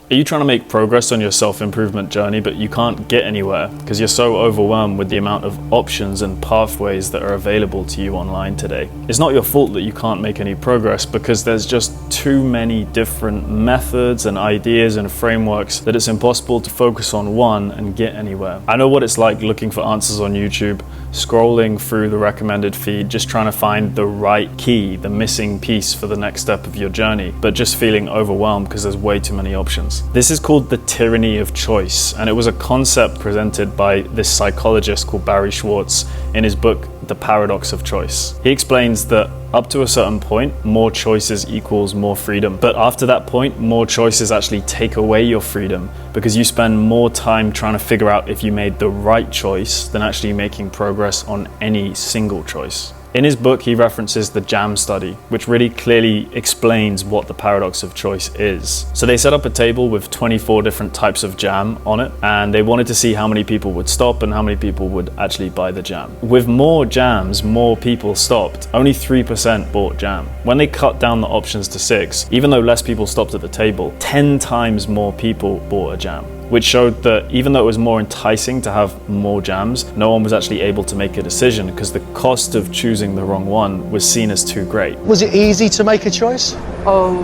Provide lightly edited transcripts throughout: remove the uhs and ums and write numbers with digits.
Are you trying to make progress on your self-improvement journey, but you can't get anywhere because you're so overwhelmed with the amount of options and pathways that are available to you online today? It's not your fault that you can't make any progress because there's just too many different methods and ideas and frameworks that it's impossible to focus on one and get anywhere. I know what it's like looking for answers on YouTube, scrolling through the recommended feed, just trying to find the right key, the missing piece for the next step of your journey, but just feeling overwhelmed because there's way too many options. This is called the tyranny of choice, and it was a concept presented by this psychologist called Barry Schwartz in his book, The Paradox of Choice. He explains that up to a certain point, more choices equals more freedom. But after that point, more choices actually take away your freedom because you spend more time trying to figure out if you made the right choice than actually making progress on any single choice. In his book, he references the jam study, which really clearly explains what the paradox of choice is. So they set up a table with 24 different types of jam on it, and they wanted to see how many people would stop and how many people would actually buy the jam. With more jams, more people stopped. Only 3% bought jam. When they cut down the options to 6, even though less people stopped at the table, 10 times more people bought a jam, which showed that even though it was more enticing to have more jams, no one was actually able to make a decision because the cost of choosing the wrong one was seen as too great. Was it easy to make a choice? Oh,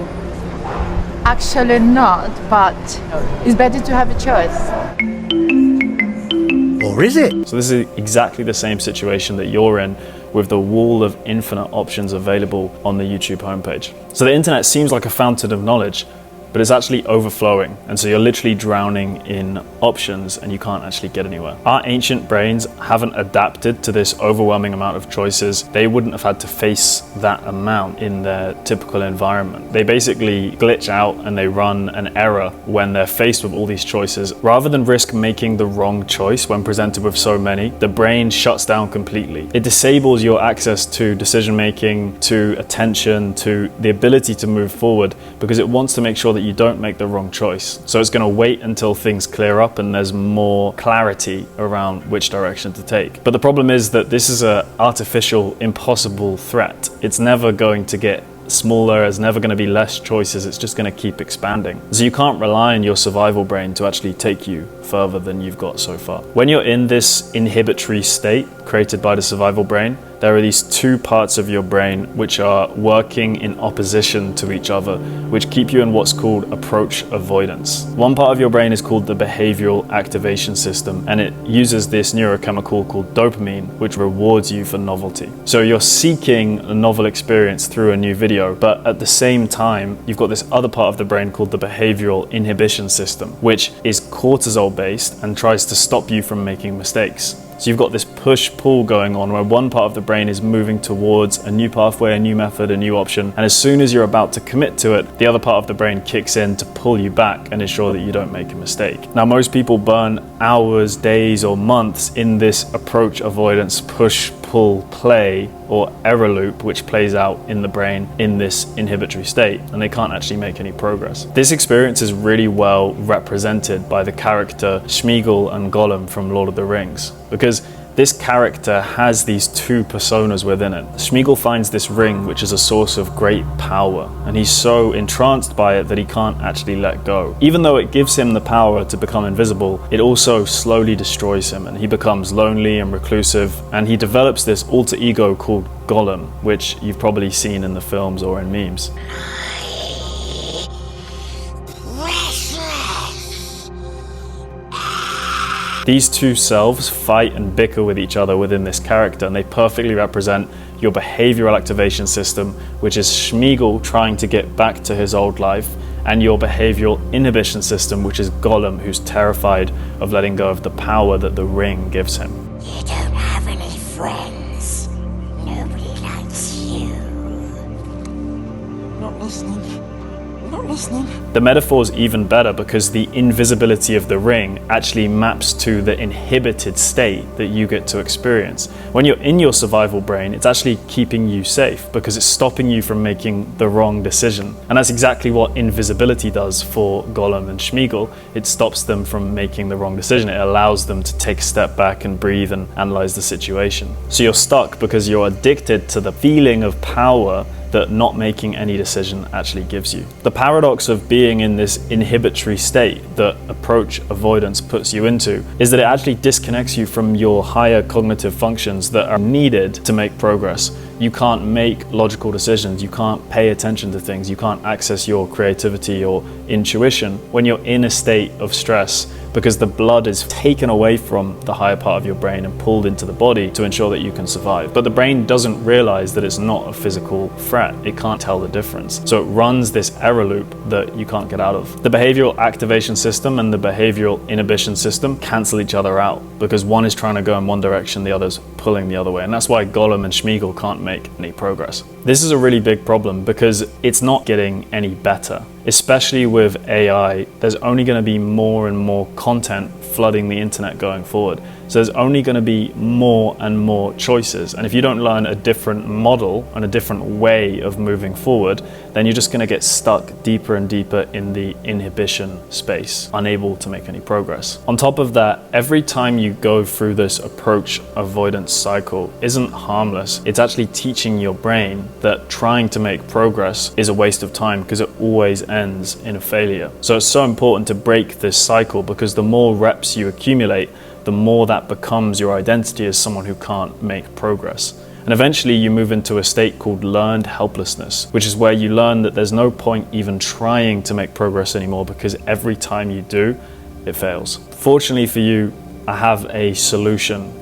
actually not, but it's better to have a choice. Or is it? So this is exactly the same situation that you're in with the wall of infinite options available on the YouTube homepage. So the internet seems like a fountain of knowledge, but it's actually overflowing. And so you're literally drowning in options and you can't actually get anywhere. Our ancient brains haven't adapted to this overwhelming amount of choices. They wouldn't have had to face that amount in their typical environment. They basically glitch out and they run an error when they're faced with all these choices. Rather than risk making the wrong choice when presented with so many, the brain shuts down completely. It disables your access to decision making, to attention, to the ability to move forward because it wants to make sure that you don't make the wrong choice. So it's going to wait until things clear up and there's more clarity around which direction to take. But the problem is that this is an artificial, impossible threat. It's never going to get smaller, there's never going to be less choices, it's just going to keep expanding. So you can't rely on your survival brain to actually take you further than you've got so far. When you're in this inhibitory state created by the survival brain, there are these two parts of your brain which are working in opposition to each other, which keep you in what's called approach avoidance. One part of your brain is called the behavioral activation system, and it uses this neurochemical called dopamine, which rewards you for novelty. So you're seeking a novel experience through a new video, but at the same time, you've got this other part of the brain called the behavioral inhibition system, which is cortisol based and tries to stop you from making mistakes. So you've got this push-pull going on where one part of the brain is moving towards a new pathway, a new method, a new option, and as soon as you're about to commit to it, the other part of the brain kicks in to pull you back and ensure that you don't make a mistake. Now, most people burn hours, days, or months in this approach avoidance, push, pull, play, or error loop, which plays out in the brain in this inhibitory state, and they can't actually make any progress. This experience is really well represented by the character Sméagol and Gollum from Lord of the Rings, because this character has these two personas within it. Sméagol finds this ring, which is a source of great power, and he's so entranced by it that he can't actually let go. Even though it gives him the power to become invisible, it also slowly destroys him, and he becomes lonely and reclusive, and he develops this alter ego called Gollum, which you've probably seen in the films or in memes. These two selves fight and bicker with each other within this character, and they perfectly represent your behavioral activation system, which is Sméagol trying to get back to his old life, and your behavioral inhibition system, which is Gollum, who's terrified of letting go of the power that the ring gives him. You don't have any friends. Nobody likes you. Not listening. Not listening. The metaphor's even better because the invisibility of the ring actually maps to the inhibited state that you get to experience. When you're in your survival brain, it's actually keeping you safe because it's stopping you from making the wrong decision. And that's exactly what invisibility does for Gollum and Sméagol. It stops them from making the wrong decision. It allows them to take a step back and breathe and analyze the situation. So you're stuck because you're addicted to the feeling of power that not making any decision actually gives you. The paradox of being in this inhibitory state that approach avoidance puts you into is that it actually disconnects you from your higher cognitive functions that are needed to make progress. You can't make logical decisions, you can't pay attention to things, you can't access your creativity or intuition when you're in a state of stress, because the blood is taken away from the higher part of your brain and pulled into the body to ensure that you can survive. But the brain doesn't realize that it's not a physical threat. It can't tell the difference. So it runs this error loop that you can't get out of. The behavioral activation system and the behavioral inhibition system cancel each other out because one is trying to go in one direction, the other's pulling the other way. And that's why Gollum and Schmeagol can't make any progress. This is a really big problem because it's not getting any better. Especially with AI, there's only going to be more and more content flooding the internet going forward. So there's only going to be more and more choices. And if you don't learn a different model and a different way of moving forward, then you're just going to get stuck deeper and deeper in the inhibition space, unable to make any progress. On top of that, every time you go through this approach avoidance cycle isn't harmless. It's actually teaching your brain that trying to make progress is a waste of time because it always ends in a failure. So it's so important to break this cycle because the more reps you accumulate, the more that becomes your identity as someone who can't make progress. And eventually you move into a state called learned helplessness, which is where you learn that there's no point even trying to make progress anymore because every time you do, it fails. Fortunately for you, I have a solution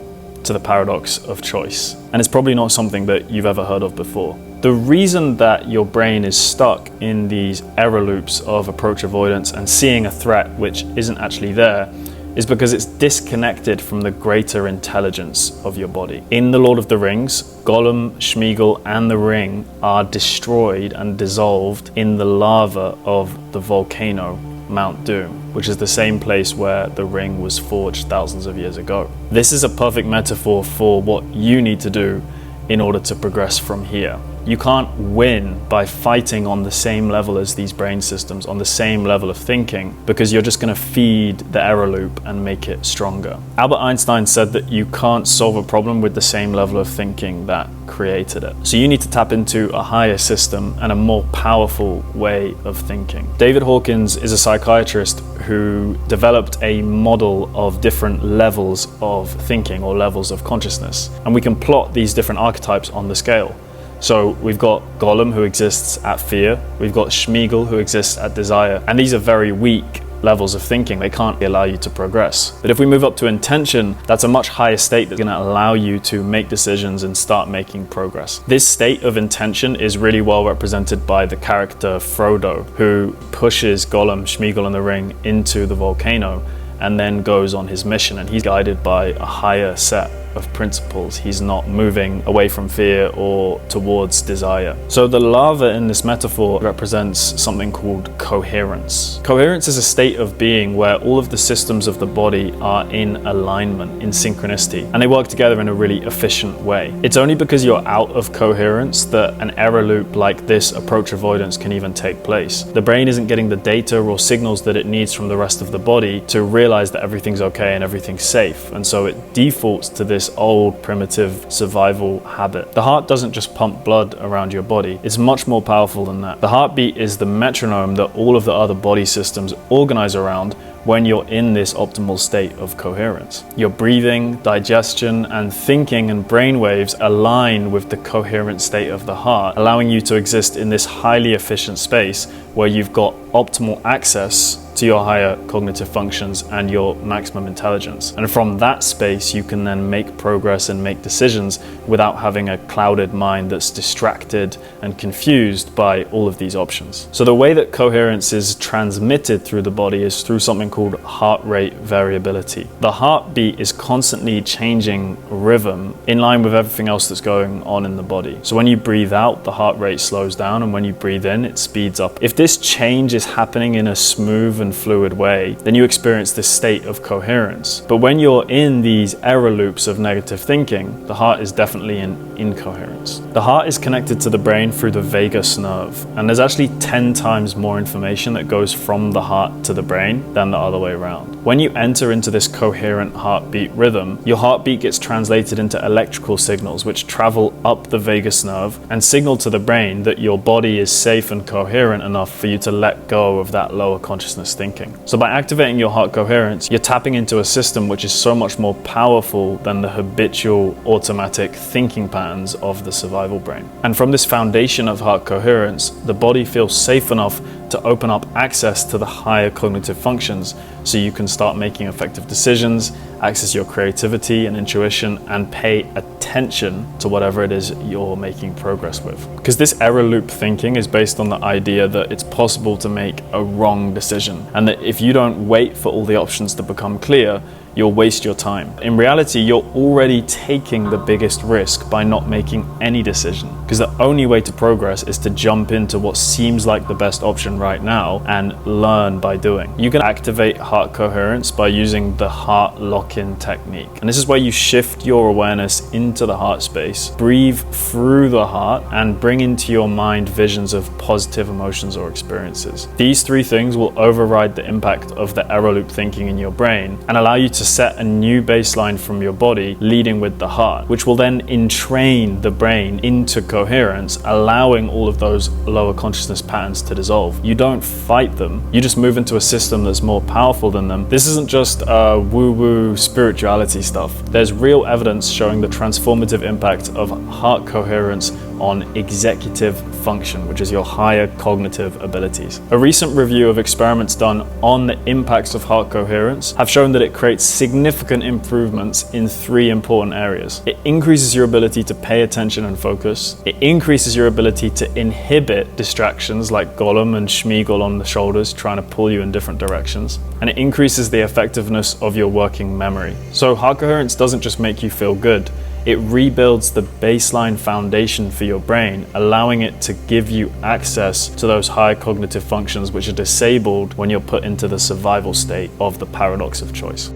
to the paradox of choice. And it's probably not something that you've ever heard of before. The reason that your brain is stuck in these error loops of approach avoidance and seeing a threat which isn't actually there is because it's disconnected from the greater intelligence of your body. In The Lord of the Rings, Gollum, Schmeagol, and the ring are destroyed and dissolved in the lava of the volcano Mount Doom, which is the same place where the ring was forged thousands of years ago. This is a perfect metaphor for what you need to do in order to progress from here. You can't win by fighting on the same level as these brain systems, on the same level of thinking, because you're just going to feed the error loop and make it stronger. Albert Einstein said that you can't solve a problem with the same level of thinking that created it. So you need to tap into a higher system and a more powerful way of thinking. David Hawkins is a psychiatrist who developed a model of different levels of thinking or levels of consciousness. And we can plot these different archetypes on the scale. So we've got Gollum, who exists at fear. We've got Schmeagol, who exists at desire. And these are very weak levels of thinking. They can't allow you to progress. But if we move up to intention, that's a much higher state that's going to allow you to make decisions and start making progress. This state of intention is really well represented by the character Frodo, who pushes Gollum, Schmeagol, and the ring into the volcano and then goes on his mission. And he's guided by a higher set of principles. He's not moving away from fear or towards desire. So the lava in this metaphor represents something called coherence. Coherence is a state of being where all of the systems of the body are in alignment, in synchronicity, and they work together in a really efficient way. It's only because you're out of coherence that an error loop like this approach avoidance can even take place. The brain isn't getting the data or signals that it needs from the rest of the body to realize that everything's okay and everything's safe, and so it defaults to this old primitive survival habit. The heart doesn't just pump blood around your body, it's much more powerful than that. The heartbeat is the metronome that all of the other body systems organize around when you're in this optimal state of coherence. Your breathing, digestion, and thinking and brain waves align with the coherent state of the heart, allowing you to exist in this highly efficient space where you've got optimal access to your higher cognitive functions and your maximum intelligence. And from that space, you can then make progress and make decisions without having a clouded mind that's distracted and confused by all of these options. So the way that coherence is transmitted through the body is through something called heart rate variability. The heartbeat is constantly changing rhythm in line with everything else that's going on in the body. So when you breathe out, the heart rate slows down, and when you breathe in, it speeds up. If this change is happening in a smooth and and fluid way, then you experience this state of coherence. But when you're in these error loops of negative thinking, the heart is definitely in incoherence. The heart is connected to the brain through the vagus nerve, and there's actually 10 times more information that goes from the heart to the brain than the other way around. When you enter into this coherent heartbeat rhythm, your heartbeat gets translated into electrical signals which travel up the vagus nerve and signal to the brain that your body is safe and coherent enough for you to let go of that lower consciousness thinking. So by activating your heart coherence, you're tapping into a system which is so much more powerful than the habitual automatic thinking patterns of the survival brain. And from this foundation of heart coherence, the body feels safe enough to open up access to the higher cognitive functions so you can start making effective decisions, access your creativity and intuition, and pay attention to whatever it is you're making progress with. Because this error loop thinking is based on the idea that it's possible to make a wrong decision, and that if you don't wait for all the options to become clear, you'll waste your time. In reality, you're already taking the biggest risk by not making any decision, because the only way to progress is to jump into what seems like the best option right now and learn by doing. You can activate heart coherence by using the heart lock-in technique. And this is where you shift your awareness into the heart space, breathe through the heart, and bring into your mind visions of positive emotions or experiences. These three things will override the impact of the error loop thinking in your brain and allow you to set a new baseline from your body, leading with the heart, which will then entrain the brain into coherence, allowing all of those lower consciousness patterns to dissolve. You don't fight them, you just move into a system that's more powerful than them. This isn't just woo-woo spirituality stuff. There's real evidence showing the transformative impact of heart coherence on executive function, which is your higher cognitive abilities. A recent review of experiments done on the impacts of heart coherence have shown that it creates significant improvements in three important areas. It increases your ability to pay attention and focus. It increases your ability to inhibit distractions like Gollum and Schmeagol on the shoulders trying to pull you in different directions. And it increases the effectiveness of your working memory. So heart coherence doesn't just make you feel good, it rebuilds the baseline foundation for your brain, allowing it to give you access to those high cognitive functions which are disabled when you're put into the survival state of the paradox of choice.